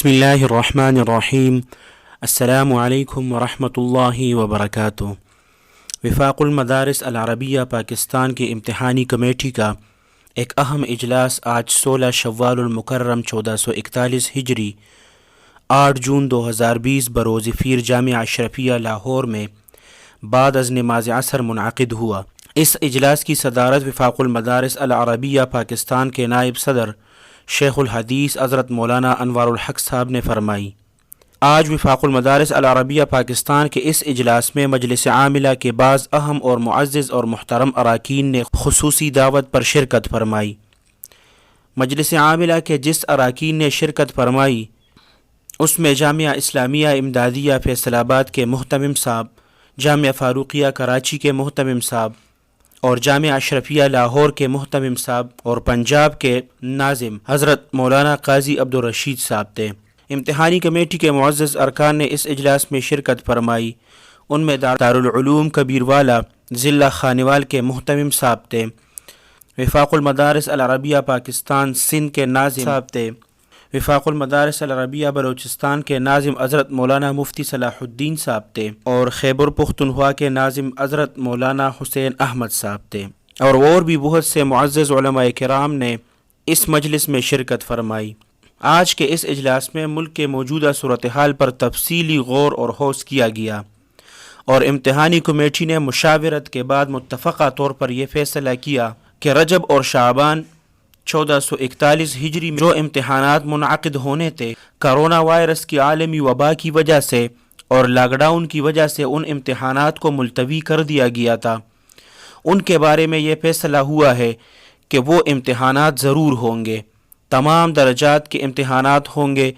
بسم اللہ الرحمن الرحیم۔ السلام علیکم ورحمۃ اللہ وبرکاتہ۔ وفاق المدارس العربیہ پاکستان کی امتحانی کمیٹی کا ایک اہم اجلاس آج 16 شوال المکرم 1441 ہجری 8 جون 2020 بروز پیر جامعہ اشرفیہ لاہور میں بعد از نماز عصر منعقد ہوا۔ اس اجلاس کی صدارت وفاق المدارس العربیہ پاکستان کے نائب صدر شیخ الحدیث حضرت مولانا انوار الحق صاحب نے فرمائی۔ آج وفاق المدارس العربیہ پاکستان کے اس اجلاس میں مجلس عاملہ کے بعض اہم اور معزز اور محترم اراکین نے خصوصی دعوت پر شرکت فرمائی۔ مجلس عاملہ کے جس اراکین نے شرکت فرمائی اس میں جامعہ اسلامیہ امدادیہ فیصل آباد کے محتمم صاحب، جامعہ فاروقیہ کراچی کے محتمم صاحب اور جامعہ اشرفیہ لاہور کے محتمم صاحب اور پنجاب کے ناظم حضرت مولانا قاضی عبدالرشید صاحب تھے۔ امتحانی کمیٹی کے معزز ارکان نے اس اجلاس میں شرکت فرمائی۔ ان میں دارالعلوم کبیروالا ضلع خانوال کے محتمم صاحب تھے، وفاق المدارس العربیہ پاکستان سندھ کے ناظم صاحب تھے، وفاق المدارس العربیہ بلوچستان کے ناظم حضرت مولانا مفتی صلاح الدین صاحب تھے اور خیبر پختونخوا کے ناظم حضرت مولانا حسین احمد صاحب تھے، اور بھی بہت سے معزز علماء کرام نے اس مجلس میں شرکت فرمائی۔ آج کے اس اجلاس میں ملک کے موجودہ صورتحال پر تفصیلی غور اور خوض کیا گیا اور امتحانی کمیٹی نے مشاورت کے بعد متفقہ طور پر یہ فیصلہ کیا کہ رجب اور شعبان 1441 ہجری میں جو امتحانات منعقد ہونے تھے، کرونا وائرس کی عالمی وبا کی وجہ سے اور لاک ڈاؤن کی وجہ سے ان امتحانات کو ملتوی کر دیا گیا تھا، ان کے بارے میں یہ فیصلہ ہوا ہے کہ وہ امتحانات ضرور ہوں گے، تمام درجات کے امتحانات ہوں گے۔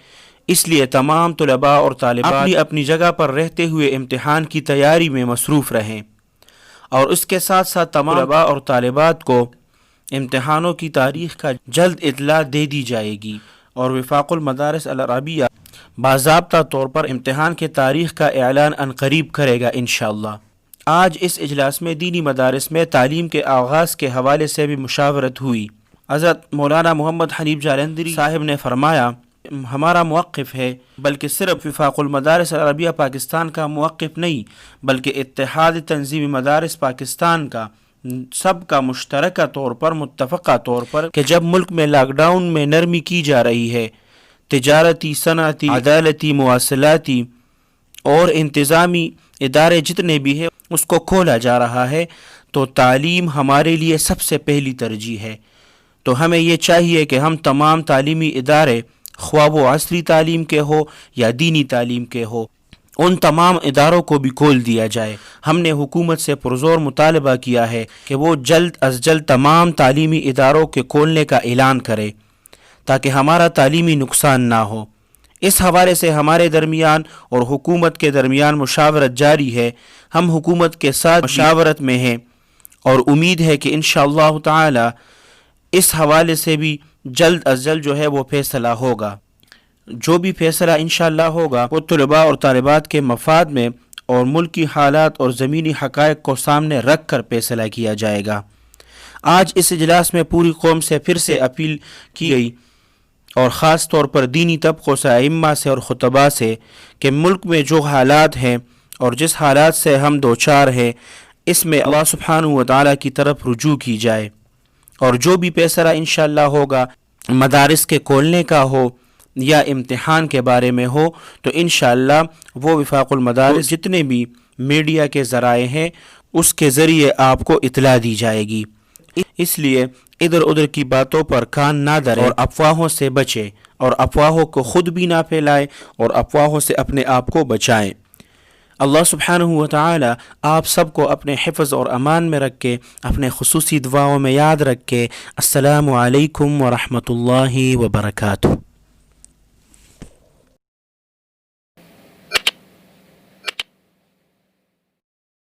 اس لیے تمام طلباء اور طالبات اپنی جگہ پر رہتے ہوئے امتحان کی تیاری میں مصروف رہیں، اور اس کے ساتھ ساتھ تمام طلباء اور طالبات کو امتحانوں کی تاریخ کا جلد اطلاع دے دی جائے گی، اور وفاق المدارس العربیہ باضابطہ طور پر امتحان کے تاریخ کا اعلان عنقریب کرے گا انشاءاللہ۔ آج اس اجلاس میں دینی مدارس میں تعلیم کے آغاز کے حوالے سے بھی مشاورت ہوئی۔ حضرت مولانا محمد حنیف جالندری صاحب نے فرمایا، ہمارا موقف ہے، بلکہ صرف وفاق المدارس العربیہ پاکستان کا موقف نہیں بلکہ اتحاد تنظیم مدارس پاکستان کا، سب کا مشترکہ طور پر متفقہ طور پر کہ جب ملک میں لاک ڈاؤن میں نرمی کی جا رہی ہے، تجارتی، صنعتی، عدالتی، مواصلاتی اور انتظامی ادارے جتنے بھی ہیں اس کو کھولا جا رہا ہے، تو تعلیم ہمارے لیے سب سے پہلی ترجیح ہے۔ تو ہمیں یہ چاہیے کہ ہم تمام تعلیمی ادارے، خواہ وہ عصری تعلیم کے ہو یا دینی تعلیم کے ہو، ان تمام اداروں کو بھی کھول دیا جائے۔ ہم نے حکومت سے پرزور مطالبہ کیا ہے کہ وہ جلد از جلد تمام تعلیمی اداروں کے کھولنے کا اعلان کرے تاکہ ہمارا تعلیمی نقصان نہ ہو۔ اس حوالے سے ہمارے درمیان اور حکومت کے درمیان مشاورت جاری ہے۔ ہم حکومت کے ساتھ مشاورت میں ہیں اور امید ہے کہ انشاءاللہ تعالی اس حوالے سے بھی جلد از جلد جو ہے وہ فیصلہ ہوگا۔ جو بھی فیصلہ انشاءاللہ ہوگا وہ طلباء اور طالبات کے مفاد میں اور ملکی حالات اور زمینی حقائق کو سامنے رکھ کر فیصلہ کیا جائے گا۔ آج اس اجلاس میں پوری قوم سے پھر سے اپیل کی گئی، اور خاص طور پر دینی طبقوں سے، ائمہ سے اور خطباء سے، کہ ملک میں جو حالات ہیں اور جس حالات سے ہم دوچار ہیں، اس میں اللہ سبحانہ و تعالیٰ کی طرف رجوع کی جائے، اور جو بھی فیصلہ انشاءاللہ ہوگا، مدارس کے کھولنے کا ہو یا امتحان کے بارے میں ہو، تو انشاءاللہ وہ وفاق المدارس جتنے بھی میڈیا کے ذرائع ہیں اس کے ذریعے آپ کو اطلاع دی جائے گی۔ اس لیے ادھر ادھر کی باتوں پر کان نہ دھریں اور افواہوں سے بچیں، اور افواہوں کو خود بھی نہ پھیلائیں اور افواہوں سے اپنے آپ کو بچائیں۔ اللہ سبحانہ و تعالی آپ سب کو اپنے حفظ اور امان میں رکھ کے، اپنے خصوصی دعاؤں میں یاد رکھ کے۔ السلام علیکم ورحمۃ اللہ وبرکاتہ۔